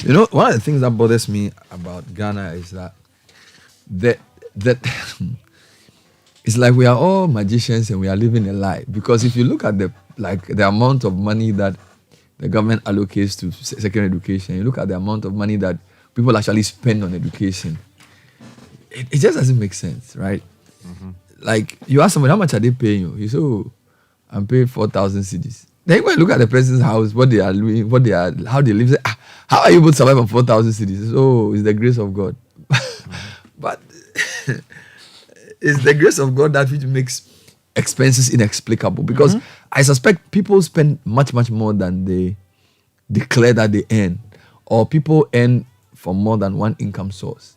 You know, one of the things that bothers me about Ghana is that it's like we are all magicians and we are living a lie. Because if you look at the amount of money that the government allocates to secondary education, you look at the amount of money that people actually spend on education, it just doesn't make sense, right? Like, you ask somebody, how much are they paying you? You say, oh, I'm paying 4,000 cedis. Then when you look at the president's house, what they are doing, how they live, say, how are you able to survive on 4,000 cedis? Oh, it's the grace of God. But it's the grace of God that which makes expenses inexplicable. Because I suspect people spend much, much more than they declare that they earn. Or people earn from more than one income source.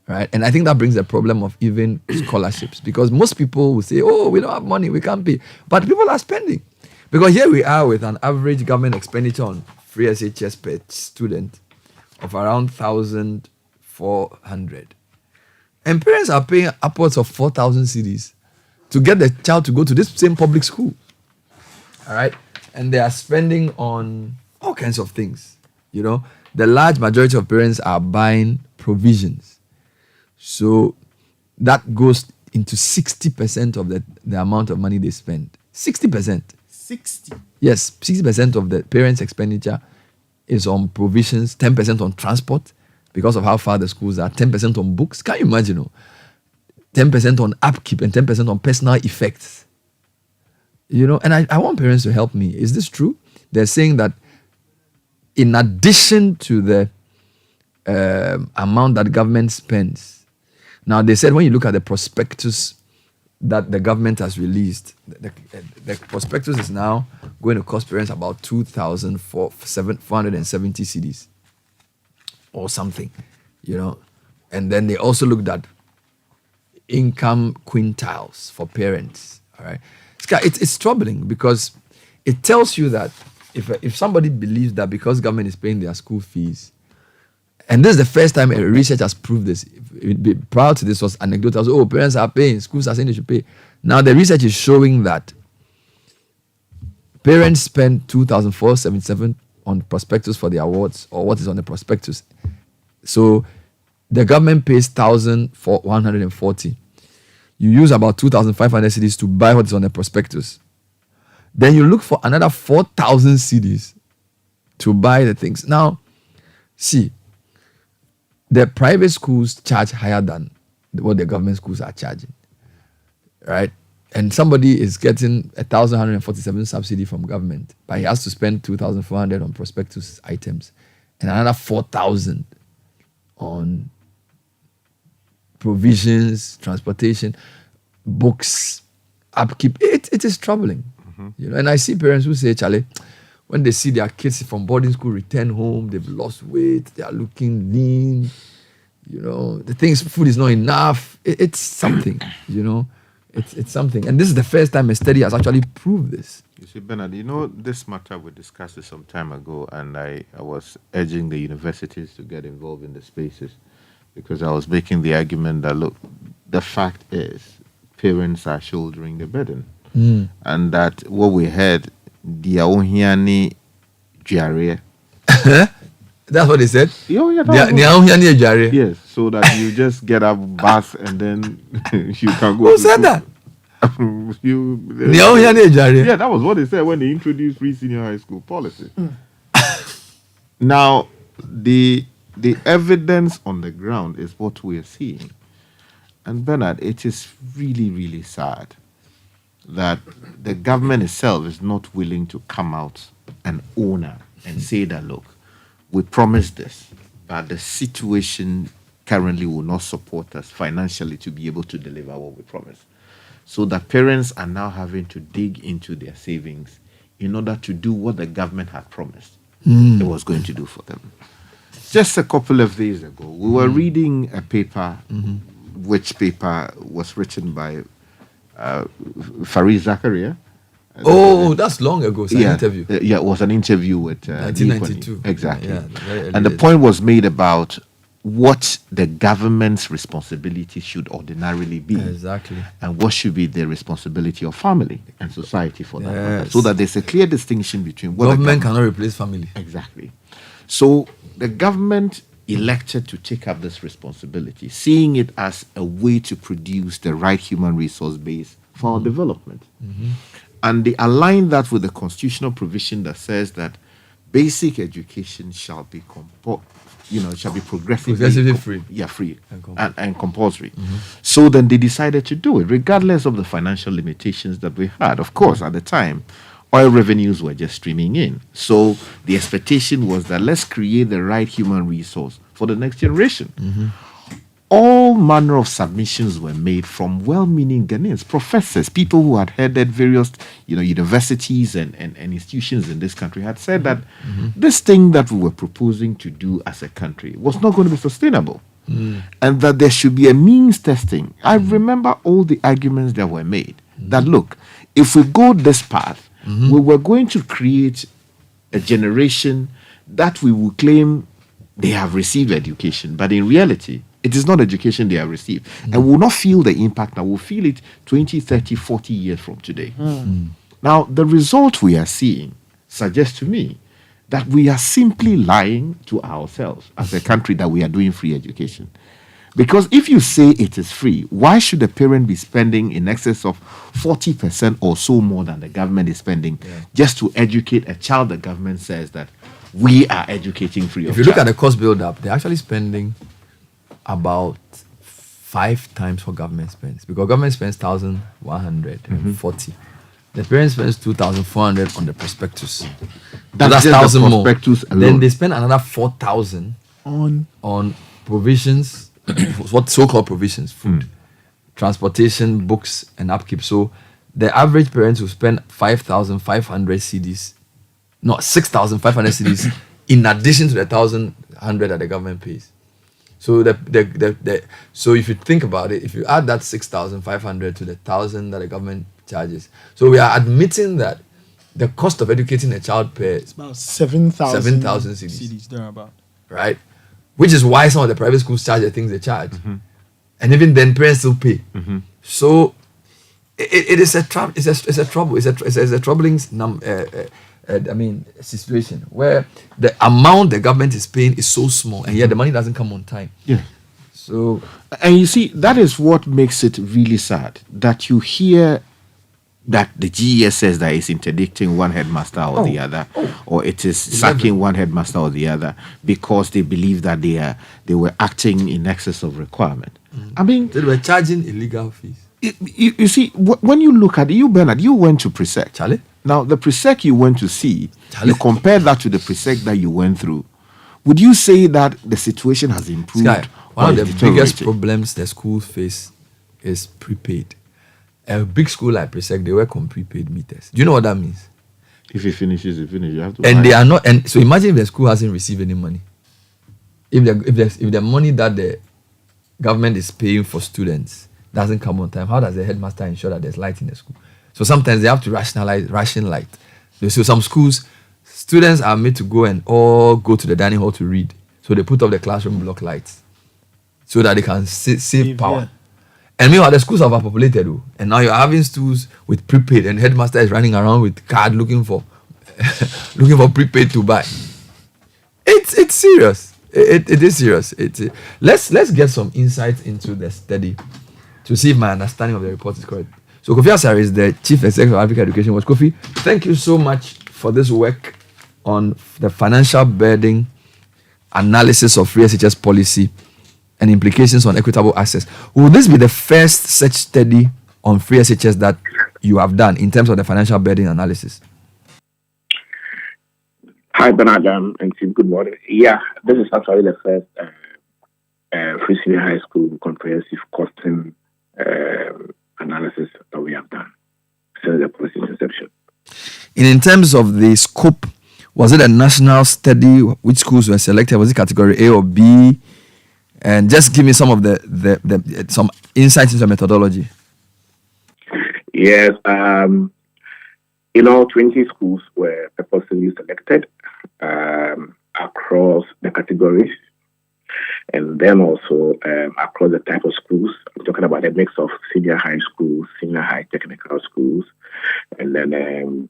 Right? And I think that brings the problem of even scholarships. Because most people will say, oh, we don't have money, we can't pay. But people are spending. Because here we are with an average government expenditure on free SHS per student of around 1,400. And parents are paying upwards of 4,000 cedis to get the child to go to this same public school. All right? And they are spending on all kinds of things. You know, the large majority of parents are buying provisions. So that goes into 60% of the amount of money they spend. 60%. 60? Yes, 60% of the parents' expenditure is on provisions, 10% on transport, because of how far the schools are, 10% on books. Can you imagine? 10% on upkeep and 10% on personal effects. You know, and I want parents to help me. Is this true? They're saying that in addition to the amount that government spends, now they said when you look at the prospectus that the government has released, the prospectus is now going to cost parents about 2,470 cedis or something, you know. And then they also looked at income quintiles for parents. All right, it's troubling because it tells you that if somebody believes that because government is paying their school fees, and this is the first time a research has proved this. Prior to this was anecdotal. Oh, parents are paying, schools are saying they should pay. Now the research is showing that parents spend 2,477 on prospectus for the awards or what is on the prospectus. So the government pays 1,140. You use about 2,500 cedis to buy what is on the prospectus. Then you look for another 4,000 cedis to buy the things. Now, see, the private schools charge higher than what the government schools are charging, right? And somebody is getting 1,147 subsidy from government, but he has to spend 2,400 on prospectus items and another 4,000 on provisions, transportation, books, upkeep. It is troubling, you know. And I see parents who say, Charlie, when they see their kids from boarding school return home, they've lost weight, they are looking lean, you know, the things, food is not enough. It's something, you know, it's something. And this is the first time a study has actually proved this. You see, Bernard, you know, this matter we discussed it some time ago, and I was urging the universities to get involved in the spaces because I was making the argument that, look, the fact is parents are shouldering the burden. And that what we heard, the Aohiani Jare. That's what they said? Oh, yeah. Yes, so that you just get up, bath, and then you can go. Who said that? Yeah, that was what they said when they introduced free senior high school policy. Now, the evidence on the ground is what we are seeing. And Bernard, it is really, really sad that the government itself is not willing to come out and own it and say that, look, we promised this, but the situation currently will not support us financially to be able to deliver what we promised. So that parents are now having to dig into their savings in order to do what the government had promised it was going to do for them. Just a couple of days ago, we were reading a paper, which paper was written by Farid Zakaria. Oh, that's long ago. It's an interview. Yeah, it was an interview with 1992. Exactly. Yeah, and the point was made about what the government's responsibility should ordinarily be. Exactly. And what should be the responsibility of family and society for that matter. So that there's a clear distinction between what government cannot replace family. Exactly. So the government elected to take up this responsibility, seeing it as a way to produce the right human resource base for our development. And they align that with the constitutional provision that says that basic education shall be Progressively free. Yeah, free And and compulsory. So then they decided to do it, regardless of the financial limitations that we had. Of course, at the time, oil revenues were just streaming in. So the expectation was that let's create the right human resource for the next generation. All manner of submissions were made from well-meaning Ghanaians, professors, people who had headed various, universities and institutions in this country had said that this thing that we were proposing to do as a country was not going to be sustainable, and that there should be a means testing. I remember all the arguments that were made that, look, if we go this path, we were going to create a generation that we will claim they have received education, but in reality, it is not education they have received, and will not feel the impact now. We'll feel it 20, 30, 40 years from today. Now, the result we are seeing suggests to me that we are simply lying to ourselves as a country that we are doing free education. Because if you say it is free, why should a parent be spending in excess of 40% or so more than the government is spending just to educate a child the government says that we are educating free of charge? If you look at the cost build-up, they're actually spending about 5 times what government spends, because government spends 1,140. The parent spends 2,400 on the prospectus. That's 1,000 more. Then they spend another 4,000 on provisions, what so-called provisions, food, transportation, books, and upkeep. So the average parents will spend 5,500 cedis, not 6,500 cedis, in addition to the 1,100 that the government pays. So so if you think about it, if you add that 6,500 to the 1,000 that the government charges, so we are admitting that the cost of educating a child per it's about 7,000 cedis thereabout, right? Which is why some of the private schools charge the things they charge, and even then parents still pay. So it is a trouble. It's a troubling situation where the amount the government is paying is so small, and yet the money doesn't come on time. Yeah. So, and you see, that is what makes it really sad, that you hear that the GES says that it's interdicting one headmaster or the other, or it is sacking one headmaster or the other because they believe that they were acting in excess of requirement. I mean, they were charging illegal fees. You see, when you look at you, Bernard, you went to Presec. Charlie? Now, the Presec you went to see, you compare that to the Presec that you went through. Would you say that the situation has improved? Sky, one of the biggest problems the schools face is prepaid. A big school like Presec, they work on prepaid meters. Do you know what that means? If it finishes, it finishes. You have to. And they are not. And so imagine if the school hasn't received any money. If the money that the government is paying for students doesn't come on time, how does the headmaster ensure that there's light in the school? So sometimes they have to ration light. So some schools, students are made to go and all go to the dining hall to read. So they put up the classroom block lights so that they can save power. Yeah. And meanwhile, the schools are overpopulated, and now you're having schools with prepaid, and headmaster is running around with card looking for prepaid to buy. It's serious. It is serious. Let's get some insight into the study to see if my understanding of the report is correct. So Kofi Asare is the Chief Executive of Africa Education Watch. Kofi, thank you so much for this work on the financial burden analysis of free SHS policy and implications on equitable access. Will this be the first such study on free SHS that you have done in terms of the financial burden analysis? Hi, Bernard, and team. Good morning. Yeah, this is actually the first free senior high school comprehensive costing analysis that we have done since the policy's inception. In terms of the scope, was it a national study? Which schools were selected? Was it category A or B? And just give me some of the some insights into methodology. Yes, 20 schools were purposely selected across the categories, and then also across the type of schools. I'm talking about a mix of senior high schools, senior high technical schools, and then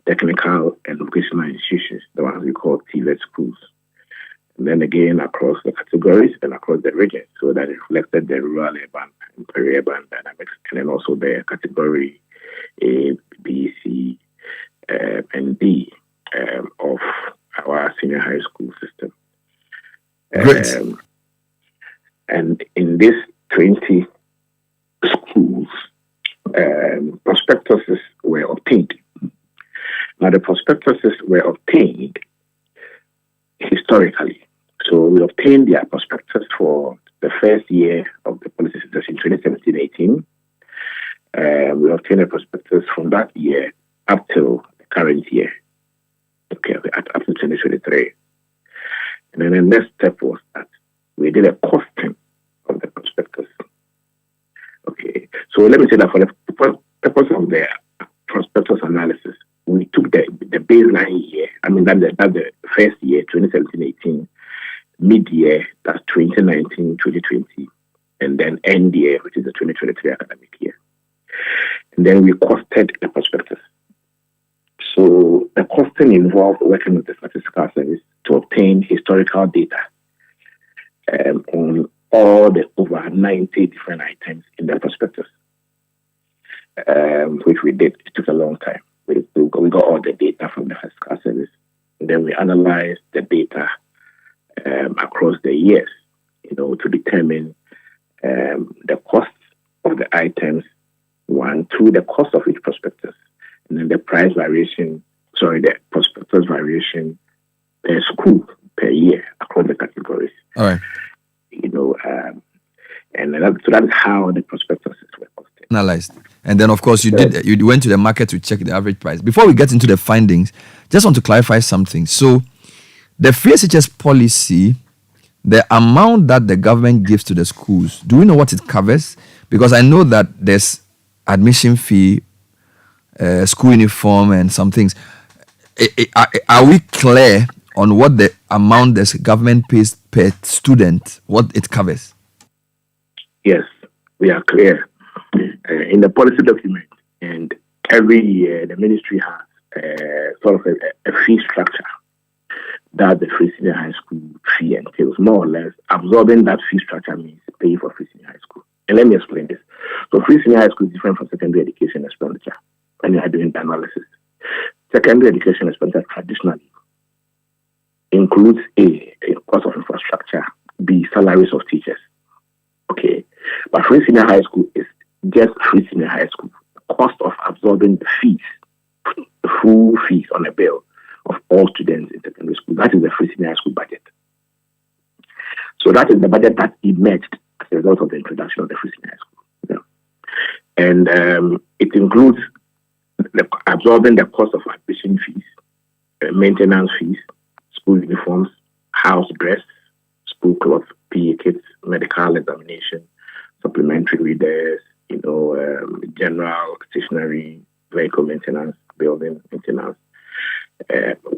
technical and vocational institutions, the ones we call TVET schools. and then again across the categories and across the regions, so that it reflected the rural, urban, and peri-urban dynamics, and then also the category A, B, C, and D of our senior high school system. Great. And in these 20 schools, prospectuses were obtained. Now, the prospectuses were obtained historically. So we obtained their prospectus for the first year of the policy situation, 2017-18. We obtained a prospectus from that year up till the current year, up to 2023. And then the next step was that we did a costing of the prospectus. Okay, so let me say that for the purpose of the prospectus analysis, we took the baseline year, that's the first year, 2017-18, mid-year, that's 2019-2020, and then end year, which is the 2023 academic year. And then we costed the prospectus. So the costing involved working with the statistical service to obtain historical data on all the over 90 different items in the prospectus, which we did. It took a long time. We got all the data from the statistical service, and then we analyzed the data across the years, to determine the cost of the items, through the cost of each prospectus, and then the the prospectus variation per school per year across the categories. All right. So that is how the prospectuses were posted. Analyzed. And then, of course, you went to the market to check the average price. Before we get into the findings, just want to clarify something. So, the free SHS policy, the amount that the government gives to the schools, do we know what it covers? Because I know that there's admission fee, school uniform, and some things. Are we clear on what the amount the government pays per student, what it covers? Yes, we are clear. In the policy document, and every year the ministry has sort of a fee structure that the free senior high school fee entails. More or less, absorbing that fee structure means paying for free senior high school. And let me explain this. So free senior high school is different from secondary education expenditure when you are doing the analysis. Secondary education expenditure traditionally includes A, cost of infrastructure, B, salaries of teachers. Okay. But free senior high school is just free senior high school. The cost of absorbing the fees, the full fees on a bill of all students in secondary school. That is the free senior high school budget. So that is the budget that emerged as a result of the introduction of the free senior high school. Yeah. And it includes absorbing the cost of admission fees, maintenance fees, school uniforms, house dress, school clothes, PE kits, medical examination, supplementary readers, general stationery, vehicle maintenance, building maintenance,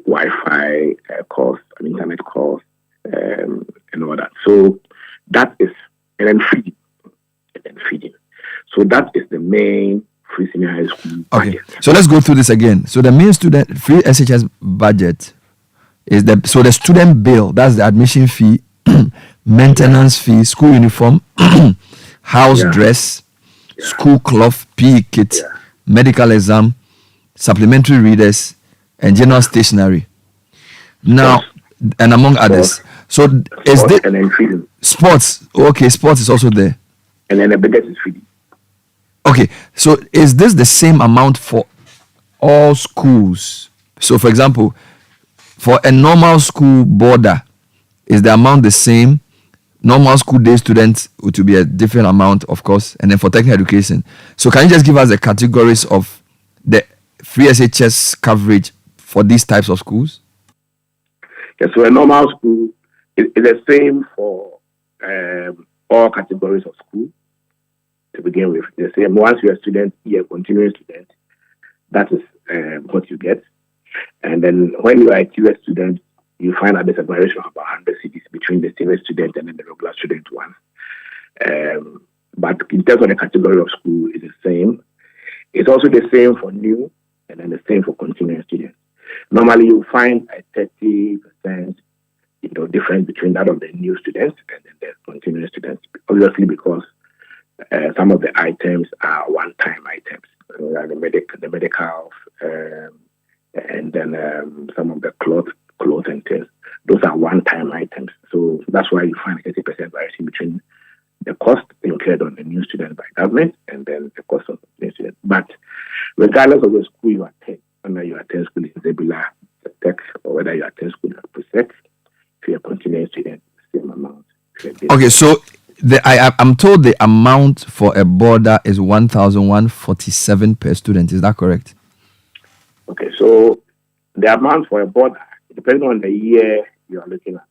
Wi-Fi costs, internet costs, and all that. So that is, and then feeding. So that is the main free senior high school budget. Okay, so let's go through this again. So the main student free SHS budget is the student bill, that's the admission fee, maintenance fee, school uniform, house dress, school cloth, PE kit, medical exam, supplementary readers, and general stationery. Now, and among others. So is this and then feeding. Sports? Okay, sports is also there. And then the biggest is feeding. Okay, so is this the same amount for all schools? So, for example, for a normal school boarder, is the amount the same? Normal school day students would be a different amount, of course, and then for technical education. So, can you just give us the categories of the free SHS coverage for these types of schools? Yeah, so a normal school is the same for all categories of school. To begin with, the same. Once you're a student, you're a continuing student. That is what you get. And then when you are a QS student, you find out there's a variation of about 100 cedis between the senior student and then the regular student one. But in terms of the category of school, it's the same. It's also the same for new and then the same for continuing students. Normally, you find a 30%, difference between that of the new students and then the continuing students. Obviously, because some of the items are one-time items, like the medical, and then some of the clothes and things. Those are one-time items. So that's why you find 80% variation between the cost incurred on the new student by government and then the cost of the new student. But regardless of the school you attend, whether you attend school in Zebula, Tech, or whether you attend school at Presec, if you're a continuing student, same amount. Okay, so I'm told the amount for a boarder is 1,147 per student. Is that correct? Okay, so the amount for a boarder, depending on the year you are looking at,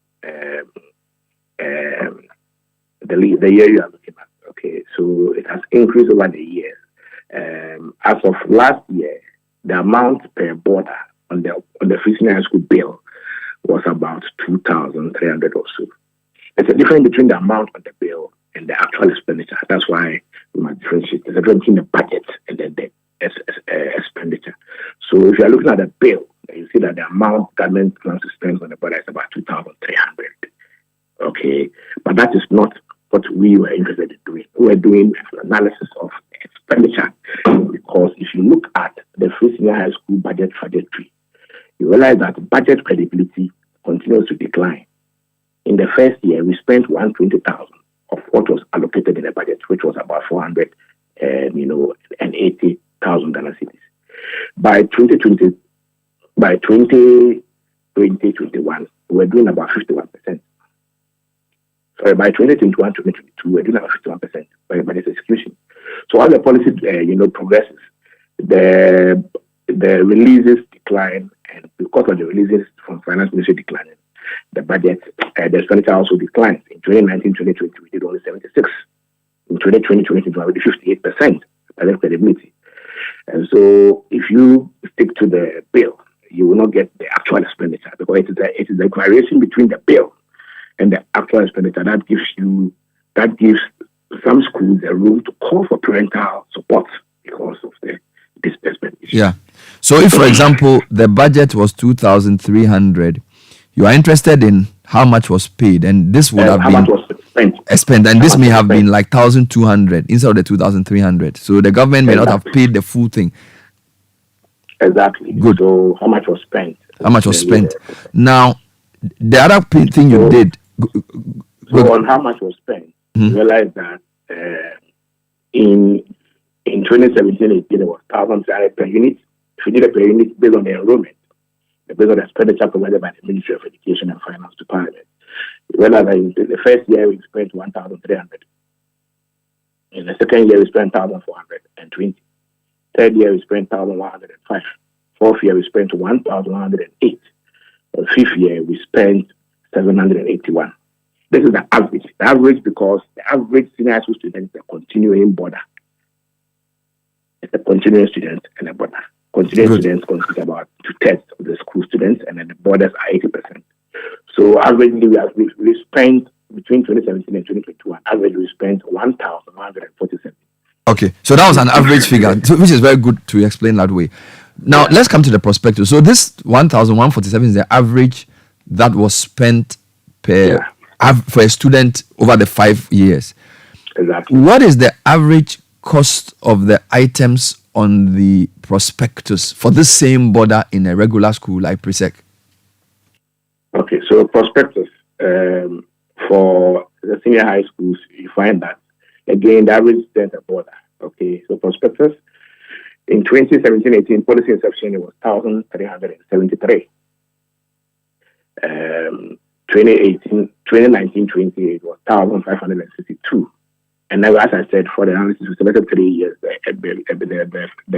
the year you are looking at. Okay, so it has increased over the years. As of last year, the amount per boarder on the free senior high school bill was about 2,300 or so. There's a difference between the amount on the bill and the actual expenditure. That's why we must differentiate. There's a difference between the budget and then the expenditure. So if you are looking at the bill, you see that the amount government plans to spend on the boarder is about 2,300. Okay, but that is not what we were interested in doing. We were doing an analysis of expenditure, because if you look at the free senior high school budget trajectory, you realize that budget credibility continues to decline. In the first year, we spent 120,000 of what was allocated in the budget, which was about 480,000 Ghana cedis. By 2021, we were doing about 51%. Sorry, by 2021, 2022, we're doing about 51% by budget execution. So as the policy, progresses, the releases decline, and because of the releases from finance ministry declining, the budget, the expenditure also declines. In 2019, 2020, we did only 76. In 2020, 2021, we did 58% budget credibility. And so, if you stick to the bill, you will not get the actual expenditure, because it is the variation between the bill and the actual expenditure that gives some schools a room to call for parental support because of the disbursement issue. Yeah. So if, for example, the budget was 2,300, you are interested in how much was paid, and this would have how been much was spent, and this may have been like 1,200 instead of the 2,300. So the government may not have paid the full thing. Exactly. Good. So how much was spent? How much was spent? Now, the other thing you did. So on how much was spent, you realize that in 2017-18, it was 1,000 per unit. If you did it per unit based on the enrollment, based on the expenditure provided by the Ministry of Education and Finance Department, you realize that in the first year we spent 1,300. In the second year we spent 1,420. Third year we spent 1,105. Fourth year we spent 1,108. And fifth year we spent 781. This is the average. The average, because the average senior high school student is a continuing boarder. It's a continuing student and a boarder. Continuing students consist about 2/3 of the school students, and then the boarders are 80%. So averagely, we spent between 2017 and 2021. Average, we spent 1,147. Okay, so that was an average figure, which is very good to explain that way. Now, let's come to the prospectus. So this 1,147 is the average that was spent per for a student over the 5 years. Exactly. What is the average cost of the items on the prospectus for this same border in a regular school like Presec? Okay, so prospectus for the senior high schools, you find that again the average student a border. Okay, so prospectus in 2017-18 policy inception, it was 1,373. 2019-20, it was 1,562. And now, as I said, for the analysis, we selected 3 years: the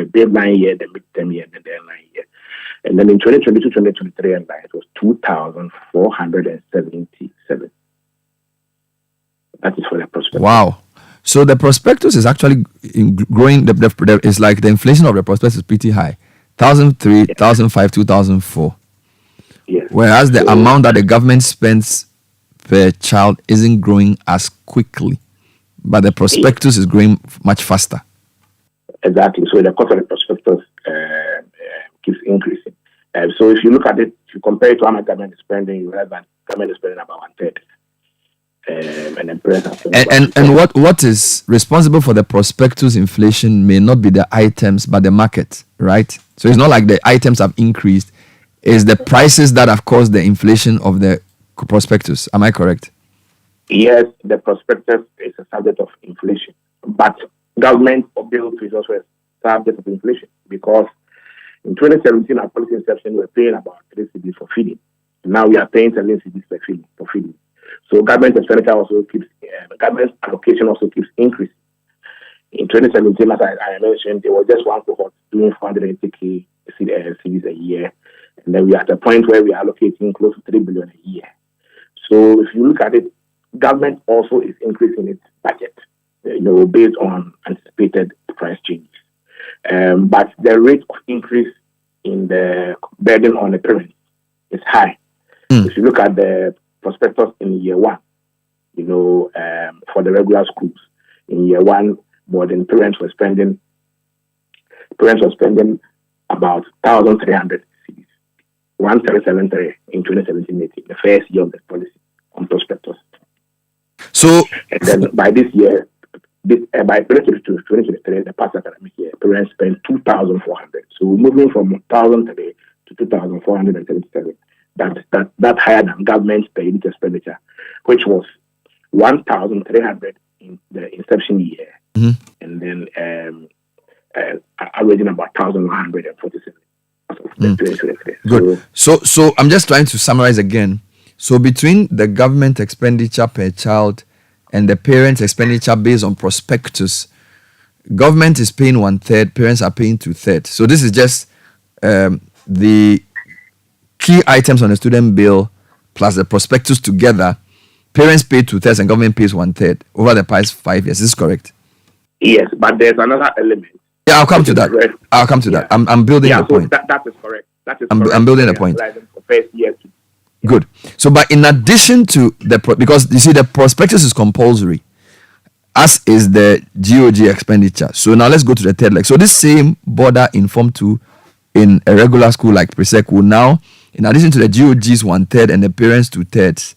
baseline year, the midterm year, and the deadline year. And then in 2022-2023, it was 2,477. That is for the prospectus. Wow. So the prospectus is actually growing. It's like the inflation of the prospectus is pretty high. 1,003, 1,005, 2,004. Yes. Whereas the amount that the government spends per child isn't growing as quickly, but the prospectus is growing much faster. Exactly. So the cost of the prospectus keeps increasing. So if you look at it, if you compare it to how much government is spending, you realize that government is spending about 1/3. And then parents are spending about And what is responsible for the prospectus inflation may not be the items but the market, right? So it's not like the items have increased, it's the prices that have caused the inflation of the prospectus. Am I correct? Yes, the prospectus is a subject of inflation, but government bill is also a subject of inflation because in 2017, our policy inception, we were paying about 3 cedis for feeding. Now we are paying 7 cedis for feeding. So government expenditure also keeps, government allocation also keeps increasing. In 2017, as I mentioned, there was just one cohort doing 480k cedis a year, and then we are at a point where we are allocating close to 3 billion a year. So if you look at it, government also is increasing its budget, based on anticipated price changes. But the rate of increase in the burden on the parents is high. If you look at the prospectus in year one, for the regular schools, in year one, more than parents were spending about 1,300 cedis, 1,373 in 2017-18, the first year of the policy on prospectus. So, and then by this year, by 2023, the past academic year, parents spent 2,400. So moving from 1,000 today to 2,477. That's higher than government's per unit expenditure, which was 1,300 in the inception year, and then averaging about 1,147 as of 2023. Good. So I'm just trying to summarize again. So between the government expenditure per child and the parents' expenditure based on prospectus, government is paying 1/3, parents are paying 2/3. So this is just the key items on the student bill plus the prospectus together. Parents pay 2/3 and government pays 1/3 over the past 5 years. Is this correct? Yes, but there's another element. Yeah, I'll come to that. I'm building a point. That is correct. I'm building a point. First year to Good. So, but in addition to because you see the prospectus is compulsory, as is the GOG expenditure. So now let's go to the third leg. So this same border informed to in a regular school like Presec will now, in addition to the GOG's 1/3 and the parents 2/3,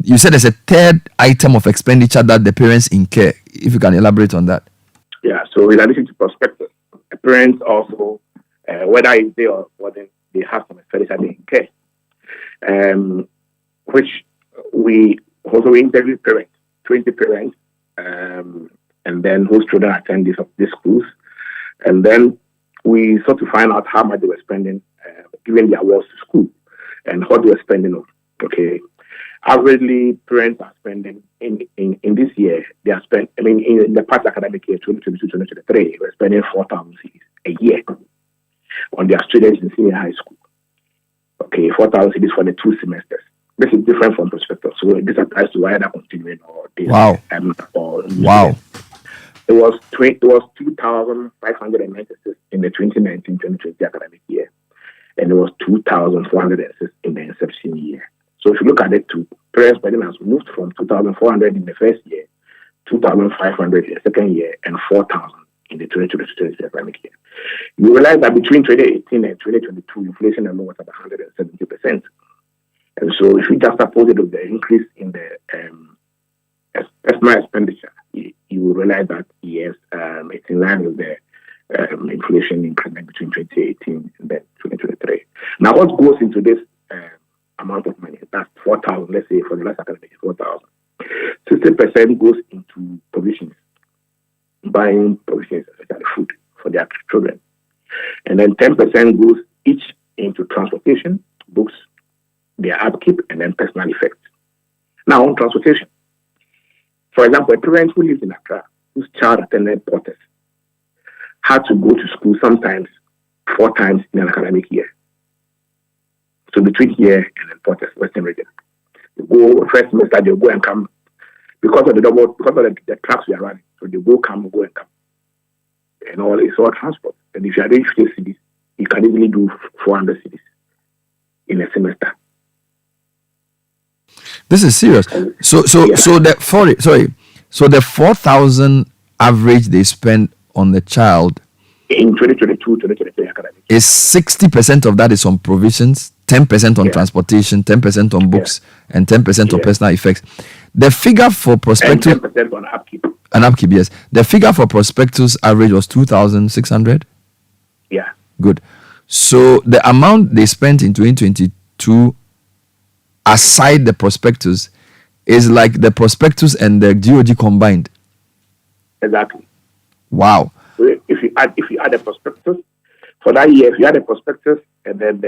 you said there's a third item of expenditure that the parents incur. If you can elaborate on that. Yeah. So in addition to prospectus, the parents also, whether it's there or wasn't, they have some expenditure they incur. Which we also interview parents, 20 parents, and then whose children attend these schools. And then we sought to find out how much they were spending, giving their awards to school, and what they were spending on. Okay. Averagely, parents are spending in this year, they are in the past academic year, 2022-2023, we're spending 4,000 cedis a year on their students in senior high school. Okay, 4,000 cedis for the 2 semesters. This is different from prospectus. So this applies to either continuing or this. Wow. Wow. It was 2,596 in the 2019-2020 academic year, and it was 2,406 in the inception year. So if you look at it, parents' spending has moved from 2,400 in the first year, 2,500 in the second year, and 4,000 in the 2020-2022 academic year. You realize that between 2018 and 2022, inflation alone was at 170%. And so if you just suppose it with the increase in the personal expenditure, you will realize that, yes, it's in line with the inflation increment between 2018 and then 2023. Now, what goes into this amount of money? That's 4,000, let's say for the last academic year, 4,000. 60% goes into provisions, buying provisions, especially food for their children. And then 10% goes each into transportation, books, their upkeep, and then personal effects. Now, on transportation, for example, a parent who lives in Accra, whose child attended Porters, had to go to school sometimes 4 times in an academic year. So between here and then Porters, Western region, they go first semester, they go and come because of the trucks we are running. So they go and come. And it's all transport. And if you are doing 50 cities, you can easily do 400 cities in a semester. This is serious. So the 4,000 average they spend on the child In 2022-2023 academic. Is 60% of that is on provisions, 10% on transportation, 10% on books, and 10% on personal effects. The figure for prospectus and 10% on upkeep. And upkeep, yes. The figure for prospectus average was 2,600. Yeah. Good. So the amount they spent in 2022, aside the prospectus, is like the prospectus and the GOG combined. Exactly. Wow. So if you add the prospectus for that year, if you add the prospectus and then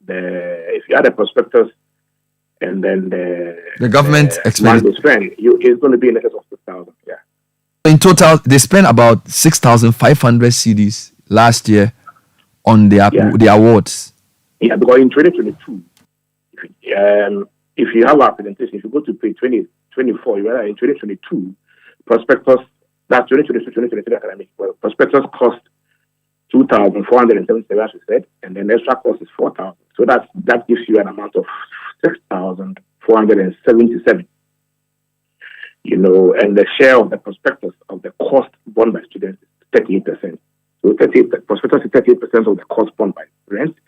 if you add the prospectus and then the government expenditure spend, it's going to be in excess of 6,000. Yeah. In total, they spent about 6,500 CDs last year on the awards. Yeah, because in 2022, if you have our presentation, if you go to page 2024, you are in 2022 prospectus. That's 2022-2023 academic. Well, prospectus cost 2,477, as we said, and then the extra cost is 4,000. So that gives you an amount of 6,477. You know, and the share of the prospectus of the cost borne by students is 38%. So prospectus is 38% of the cost borne by parents,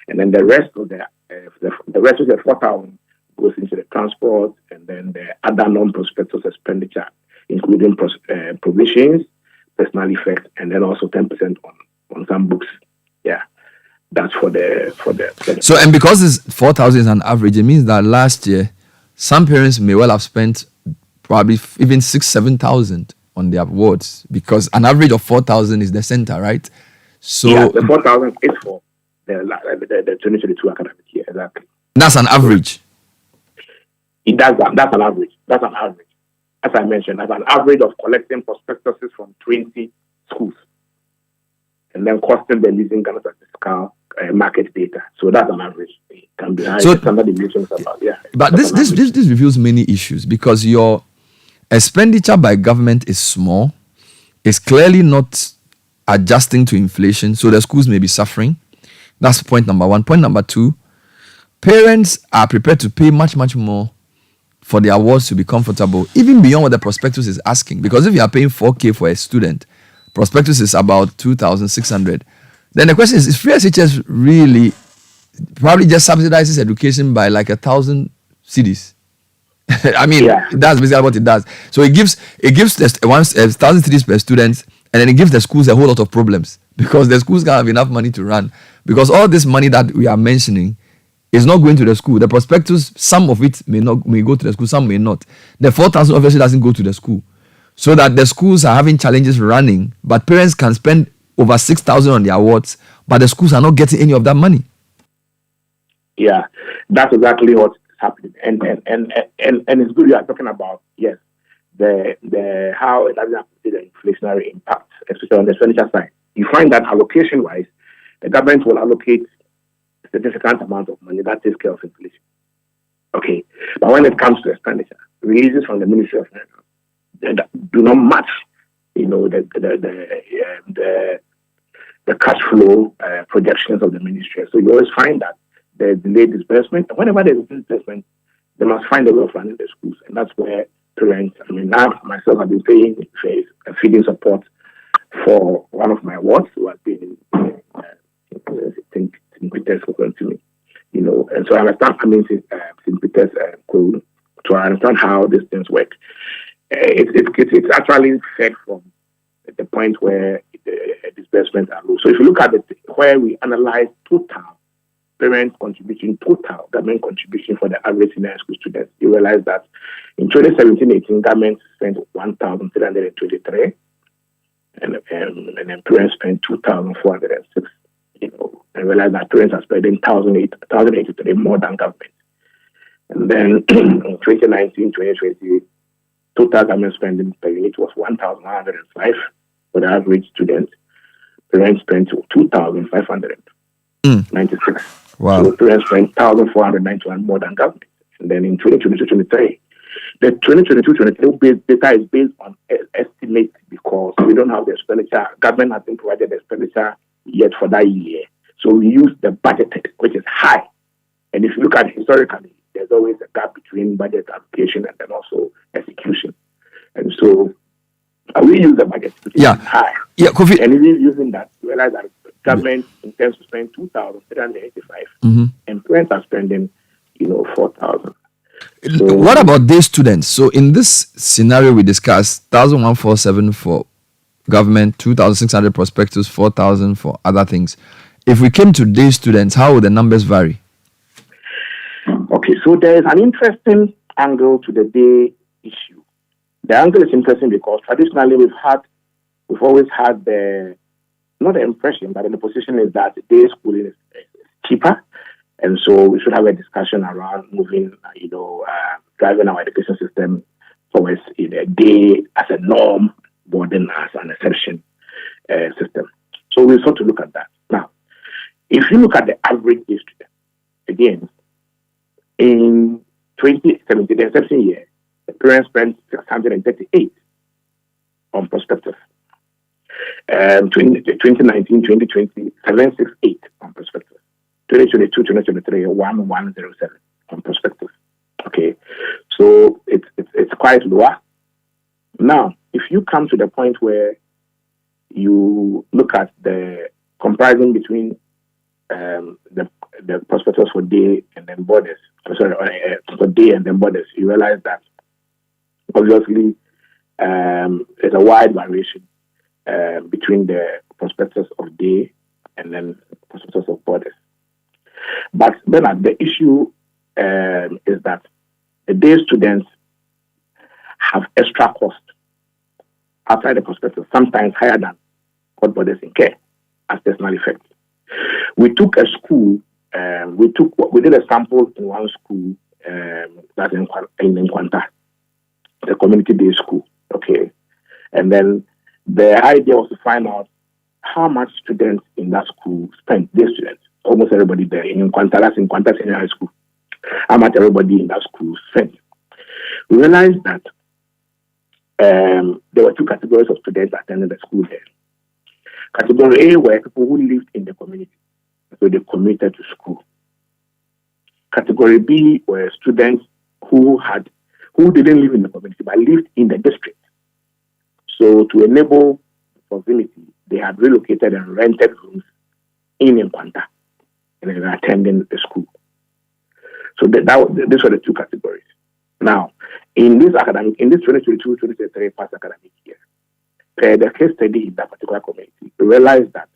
and then the rest of the rest of the 4,000 goes into the transport, and then the other non-prospectus expenditure, including provisions, personal effects, and then also 10% on some books. Yeah, that's for the. So, and because it's 4,000 is an average, it means that last year some parents may well have spent probably even 6,000-7,000 on their awards, because an average of 4,000 is the center, right? So the 4,000 is for the 2022 academic year. Exactly. That's an average. That's an average. That's an average. As I mentioned, that's an average of collecting prospectuses from 20 schools and then costing them using Ghana statistical market data. So that's an average. It can be high. So, standard deviations about, yeah. But this reveals many issues, because your expenditure by government is small. It's clearly not adjusting to inflation, so the schools may be suffering. That's point number one. Point number two, parents are prepared to pay much, much more for the awards to be comfortable, even beyond what the prospectus is asking. Because if you are paying 4K for a student, prospectus is about 2,600. Then the question is free SHS really probably just subsidizes education by like 1,000 CDs? I mean, that's basically what it does. So it gives 1,000 CDs per student, and then it gives the schools a whole lot of problems, because the schools can't have enough money to run. Because all this money that we are mentioning is not going to the school. The prospectus, some of it may go to the school, some may not. The 4,000 obviously doesn't go to the school. So that the schools are having challenges running, but parents can spend over 6,000 on their awards, but the schools are not getting any of that money. Yeah, that's exactly what's happening. And it's good you are talking about, yes, the how it has the inflationary impact, especially on the expenditure side. You find that allocation-wise, the government will allocate a significant amount of money that takes care of inflation. Okay, but when it comes to expenditure, releases from the Ministry of Finance do not match, you know, the cash flow projections of the ministry. So you always find that there's delayed disbursement. And whenever there's disbursement, they must find a way of running the schools, and that's where parents. I mean, I myself have been paying feeding support for one of my wards who has been St. Peter's to me, you know, and so I understand. I mean, St. Peter's to understand how these things work. It's actually fed from the point where the disbursements are low. So if you look at where we analyze total parent contribution, total government contribution for the average senior school students, you realize that in 2017-18, government spent 1,323, and then parents spent 2,406. You know, and realize that parents are spending 1,083 more than government. And then in 2019-2020. Total government spending per unit was 1,105 for the average student. Parents spent 2,596. Wow. So parents spent 1,491 more than government. And then in 2022-23, the 2022-23 data is based on estimates, because we don't have the expenditure. Government hasn't provided the expenditure yet for that year. So we use the budgeted, which is high. And if you look at it historically, there's always a gap between budget allocation and then also execution. And so We use the budget, which is high. Yeah, Kofi. And even using that, you realize that government intends to spend 2,385, and parents are spending, 4,000. So, What about day students? So in this scenario we discussed, 1,147 for government, 2,600 prospectus, 4,000 for other things. If we came to day students, how would the numbers vary? Okay, so there is an interesting angle to the day issue. The angle is interesting because traditionally we've always had not the impression, but the position is that day schooling is cheaper. And so we should have a discussion around moving, driving our education system towards a day as a norm, boarding as an exception system. So we start to look at that. Now, if you look at the average day student, again, in 2017, the exception year, the parents spent 638 on prospectus. 2019, 2020, 768 on prospectus. 2022, 2023, 1107 on prospectus. Okay, so it's quite lower. Now, if you come to the point where you look at the comparison between the prospectus for day and then borders, for day and then borders, you realize that obviously there's a wide variation between the prospectus of day and then prospectus of borders. But then the issue is that the day students have extra cost outside the prospectus, sometimes higher than what borders incur as personal effect. We took a school, we did a sample in one school that's in Nkwanta, the community day school, okay? And then the idea was to find out how much students in that school spent, day students, almost everybody there in Nkwanta, that's in Nkwanta Senior High School, how much everybody in that school spent. We realized that there were two categories of students attending the school there. Category A were people who lived in the community, so they commuted to school. Category B were students who didn't live in the community but lived in the district. So to enable proximity, they had relocated and rented rooms in Nkwanta and they were attending the school. So these were the two categories. Now, in this 2022-2023 past academic year, the case study in that particular community, we realized that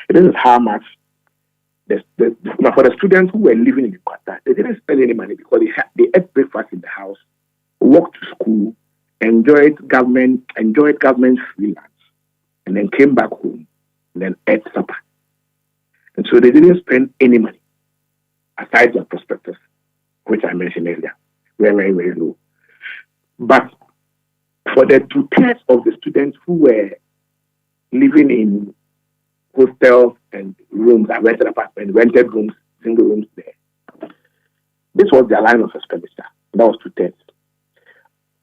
this is how much for the students who were living in Nkwanta, they didn't spend any money because they ate breakfast in the house, walked to school, enjoyed government free lunch, and then came back home and then ate supper. And so they didn't spend any money aside their prospectus, which I mentioned earlier. Very, very, very low. But for the 2/3 of the students who were living in hostels and rooms, rented apartments, rented rooms, single rooms there, this was their line of expenditure. That was 2/3.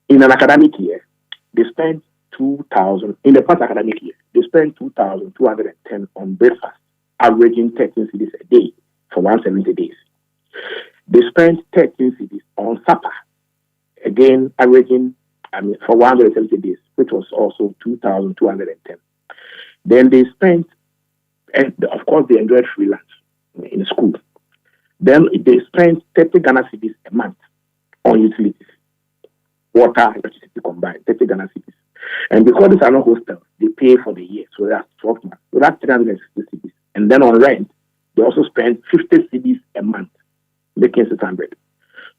In an academic year, they spent 2,000. In the past academic year, they spent 2,210 on breakfast, averaging 13 cedis a day for 170 days. They spent 13 cedis on supper, again averaging, for 170 days, which was also 2,210. Then they spent, and of course they enjoyed free lunch in school. Then they spent 30 Ghana cedis a month on utilities, water, electricity combined, 30 Ghana cedis. And because these are not hostels, they pay for the year, so that's 12 months. So that's 360 cedis. And then on rent, they also spend 50 cedis a month, making 600.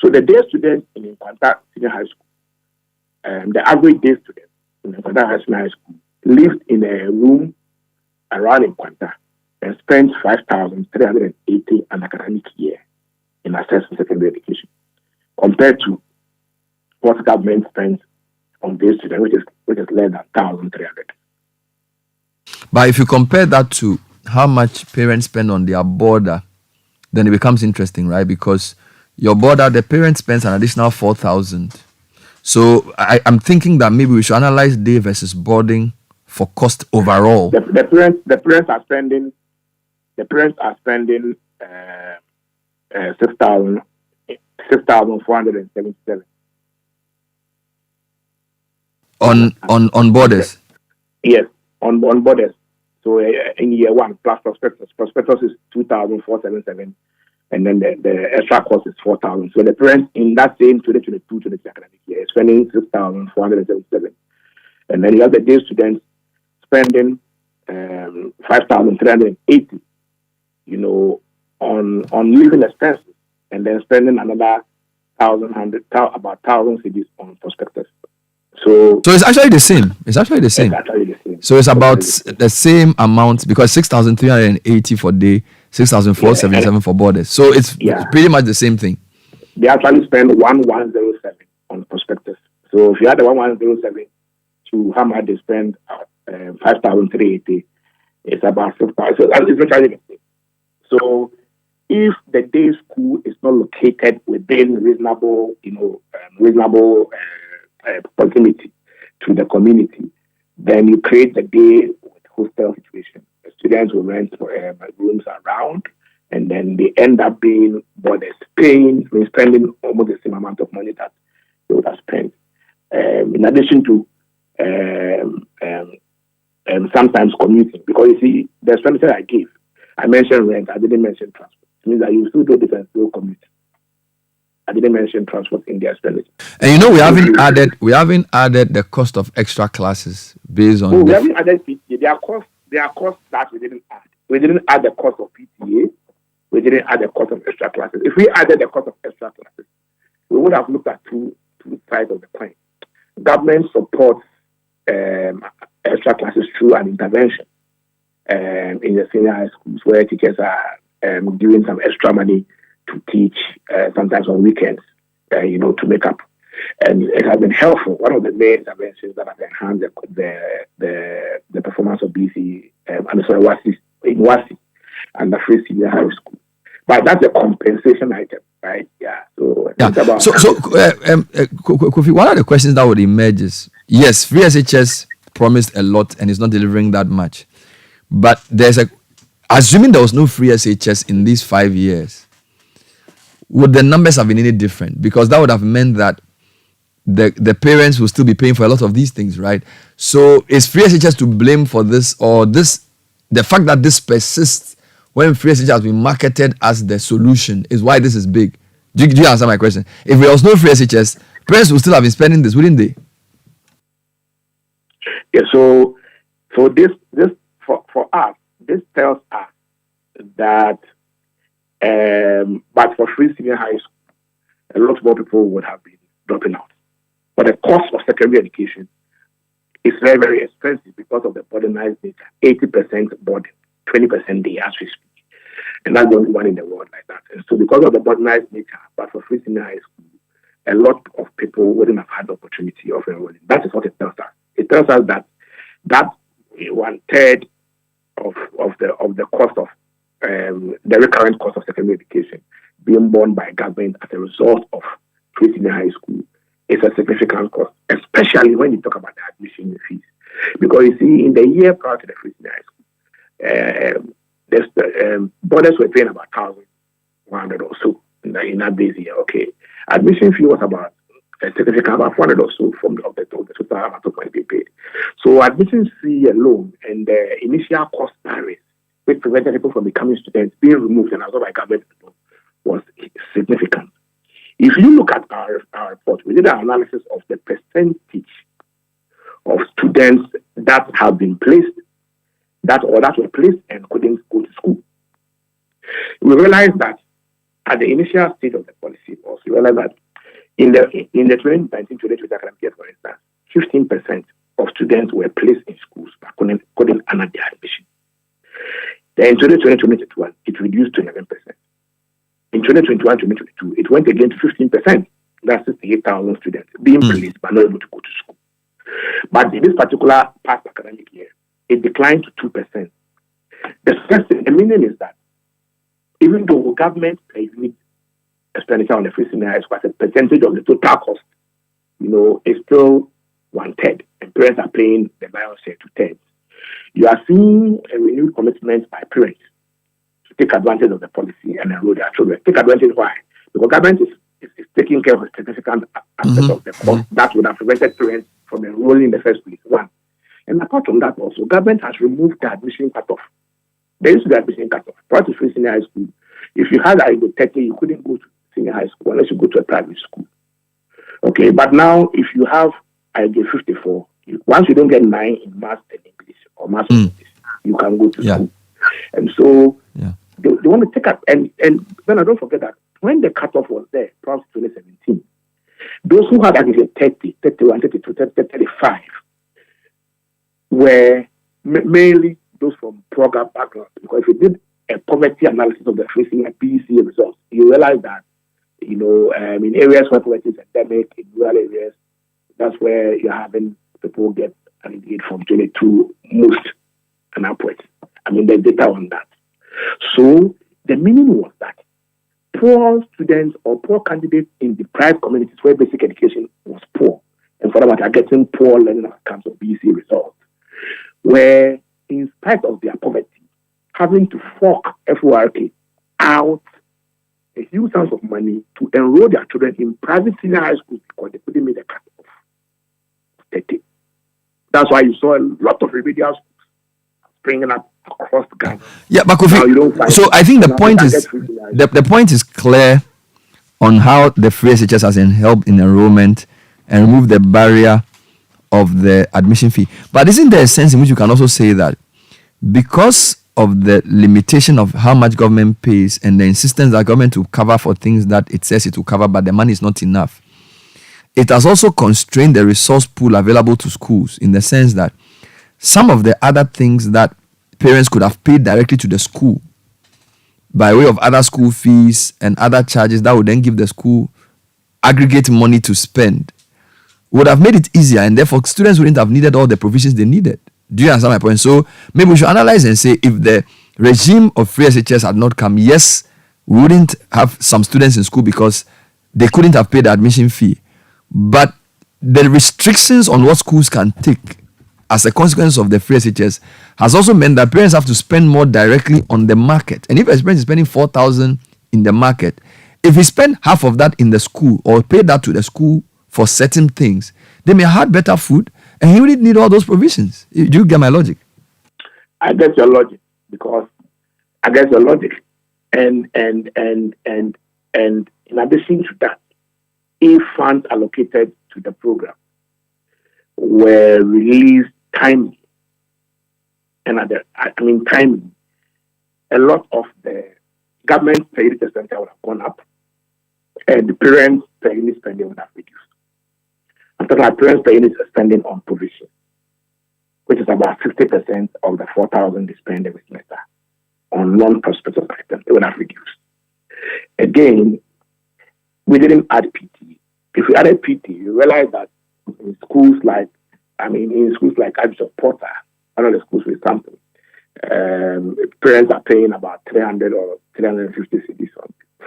So the day students in Nkwanta Senior High School, the average day student in Nkwanta Senior High School lived in a room around Nkwanta and spent 5,380 an academic year in access to secondary education, compared to what government spends on day student, which is less than 1,300. But if you compare that to how much parents spend on their border, then it becomes interesting, right? Because your border, the parent spends an additional 4,000. So I'm thinking that maybe we should analyze day versus boarding for cost overall. The parents are spending 6,477. on borders. Yes, on borders. So in year one plus prospectus is 2,477, and then the extra cost is 4,000. So the parents in that same 2022 academic year is spending 6,477, and then you have the day students spending 5,380. On living expenses, and then spending another about 1,000 cedis on prospectus. So it's actually the same. It's actually the same. So it's about the same amount, because 6,380 for day, 6,477 for borders. So it's pretty much the same thing. They actually spend 1,107 on prospectus. So if you add the 1,107 to how much they spend, 5,380, it's about 6,000. So it's actually the same. So if the day school is not located within reasonable proximity to the community, then you create the day with hostel situation. The students will rent rooms around, and then they end up being borders, spending almost the same amount of money that they would have spent. In addition to sometimes commuting, because you see, the expenditure I mentioned rent, I didn't mention transport. It means that you still do this and still commute. I didn't mention transport in their expenditure. And we haven't added the cost of extra classes based on. We haven't added PTA. There are costs that we didn't add. We didn't add the cost of PTA. We didn't add the cost of extra classes. If we added the cost of extra classes, we would have looked at two sides of the coin. Government supports extra classes through an intervention in the senior high schools, where teachers are giving some extra money to teach, sometimes on weekends, to make up. And it has been helpful. One of the main interventions that have enhanced the performance of BC and WASI and the free senior high school. But that's a compensation item, right? Yeah. So Kofi, one of the questions that would emerge is, yes, free SHS promised a lot and is not delivering that much. But assuming there was no free SHS in these 5 years, would the numbers have been any different? Because that would have meant that the parents will still be paying for a lot of these things, right? So is free SHS to blame for this, or the fact that this persists when free SHS has been marketed as the solution is why this is big? Do you answer my question? If there was no free SHS, parents would still have been spending this, wouldn't they? Yeah. So this for us, this tells us that, but for free senior high school, a lot more people would have been dropping out. But the cost of secondary education is very, very expensive because of the burdenized nature. 80% burden, 20% day as we speak. And that's the only one in the world like that. And so because of the burdenized nature, but for free senior high school, a lot of people wouldn't have had the opportunity of enrolling. That is what it tells us. It tells us that 1/3 of the cost of the recurrent cost of secondary education being borne by government as a result of free senior high school is a significant cost, especially when you talk about the admission fees. Because you see, in the year prior to the free senior high school, borders were paying about 1,100 or so in that base year. Okay, admission fee was about a significant about 400 or so from the total amount of money being paid. So admission fee alone and the initial cost barriers, which prevented people from becoming students, being removed and absorbed by government, was significant. If you look at our report, we did an analysis of the percentage of students that have been placed, that were placed and couldn't go to school. We realized that at the initial stage of the policy, also we realized that in the 2019-2020 academic year, for instance, 15% of students were placed in schools but couldn't earn their admission. Then in 2020-2021, it reduced to 11%. In 2021-2022, it went again to 15%. That's 68,000 students being placed but not able to go to school. But in this particular past academic year, it declined to 2%. The meaning is that even though government unit expenditure on the free senior high school as a percentage of the total cost, is still 1/3, and parents are paying the balance share 2/3. You are seeing a renewed commitment by parents to take advantage of the policy and enroll their children. Take advantage why? Because government is taking care of a significant aspect of the cost that would have prevented parents from enrolling in the first place. One. And apart from that, also, government has removed the admission cutoff. There used to be admission cutoff. Prior to free senior high school, if you had IGO 30, you couldn't go to senior high school unless you go to a private school. Okay, but now if you have IGO 54, once you don't get 9 in maths and English or maths and English, you can go to school. And so they want to take up, and then I don't forget that when the cutoff was there, prior to 2017, those who had IGO 30, 31, 32, 30, 35 were mainly those from program background. Because if you did a poverty analysis of the free senior PEC results, you realize that, in areas where poverty is endemic, in rural areas, that's where you're having people get an aid from 22 most and upwards. There's data on that. So the meaning was that poor students or poor candidates in deprived communities where basic education was poor, and for that are getting poor learning outcomes of BC results, were, in spite of their poverty, having to fork FORK out a huge sums of money to enroll their children in private senior high schools because they couldn't meet the cut of 30. That's why you saw a lot of remedial schools springing up across the Ghana. Yeah, but Kofi, so I think the point is clear on how the free SHS has helped in enrollment and removed the barrier of the admission fee. But isn't there a sense in which you can also say that because of the limitation of how much government pays and the insistence that government will cover for things that it says it will cover, but the money is not enough, it has also constrained the resource pool available to schools in the sense that some of the other things that parents could have paid directly to the school by way of other school fees and other charges that would then give the school aggregate money to spend would have made it easier, and therefore students wouldn't have needed all the provisions they needed. Do you understand my point? So maybe we should analyze and say, if the regime of free SHS had not come, yes, we wouldn't have some students in school because they couldn't have paid the admission fee. But the restrictions on what schools can take as a consequence of the free SHS has also meant that parents have to spend more directly on the market. And if a parent is spending 4,000 in the market, if he spend half of that in the school or pay that to the school for certain things, they may have better food and he wouldn't need all those provisions. Do you get my logic? I get your logic, because I get your logic. And in addition to that, if funds allocated to the program were released timely, timely, a lot of the government per unit expenditure would have gone up, and the parents per unit spending would have reduced. I'm talking about parents per unit spending on provision, which is about 60% of the 4,000 they spend every semester on non-prospective items. It would have reduced. Again, we didn't add PT. If we added PT, you realize that in schools like Archbishop Porter, one of the schools we sampled, parents are paying about 300 or 350 cedis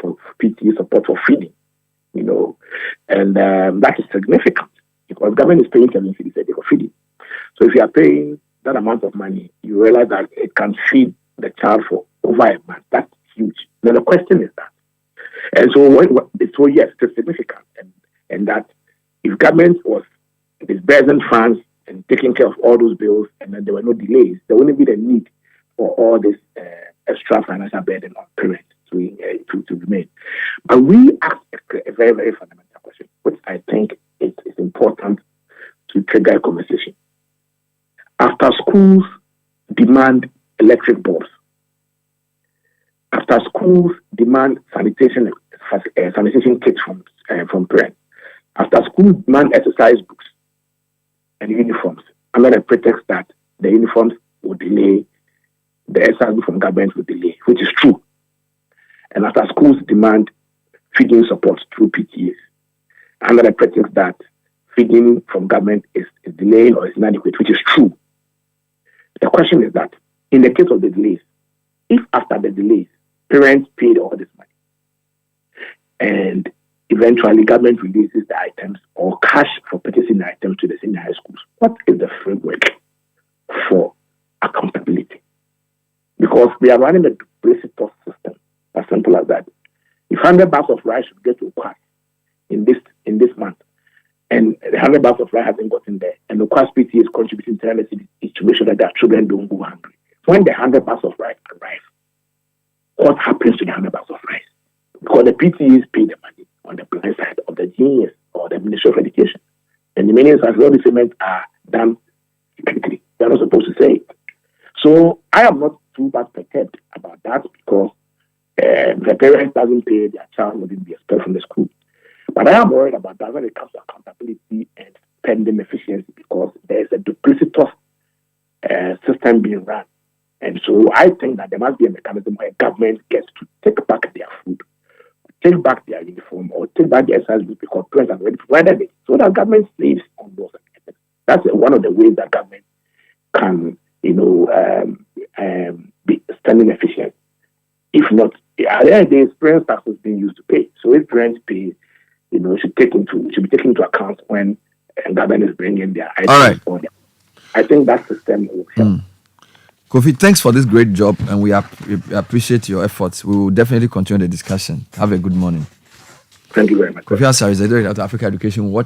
for PT support for feeding, and that is significant because government is paying 7 cedis a day for feeding. So if you are paying that amount of money, you realize that it can feed the child for over a month. That's huge. Then the question is that, and so yes, it's significant, and that if government was disbursing funds and taking care of all those bills, and then there were no delays, there wouldn't be the need for all this extra financial burden on parents to remain. But we ask a very, very fundamental question, which I think is important to trigger a conversation. After schools demand electric bulbs, after schools demand sanitation kits from parents, after schools demand exercise books and uniforms, under the pretext that the uniforms will delay, the exercise book from government will delay, which is true. And after schools demand feeding support through PTAs, under the pretext that feeding from government is delaying or is inadequate, which is true. The question is that in the case of the delays, if after the delays, parents paid all this money, and eventually government releases the items or cash for purchasing the items to the senior high schools, what is the framework for accountability? Because we are running a duplicitous system, as simple as that. If 100 bags of rice should get to Kwasi in this month, and $100 of rice hasn't gotten there, and the class PT is contributing 300 cedis to make sure that their children don't go hungry. When the $100 of rice arrive, what happens to the $100 of rice? Because the PTs pay the money on the blind side of the genius or the Ministry of Education. And the many instances, all these payments are done secretly. They're not supposed to say it. So I am not too bad perturbed about that because the parent doesn't pay, their child wouldn't be expelled from the school. But I am worried about that when it comes to accountability and spending efficiency because there is a duplicitous system being run. And so I think that there must be a mechanism where government gets to take back their food, take back their uniform, or take back their exercise book because parents have already provided it. So that government saves on those items. That's one of the ways that government can, be spending efficient. If not, at the end of the day, parents' taxes being used to pay. So if parents pay, should be taken into account when government is bringing their items. All right. For them. I think that system will help. Kofi, thanks for this great job, and we appreciate your efforts. We will definitely continue the discussion. Have a good morning. Thank you very much. Kofi Asare is the director of Africa Education Watch.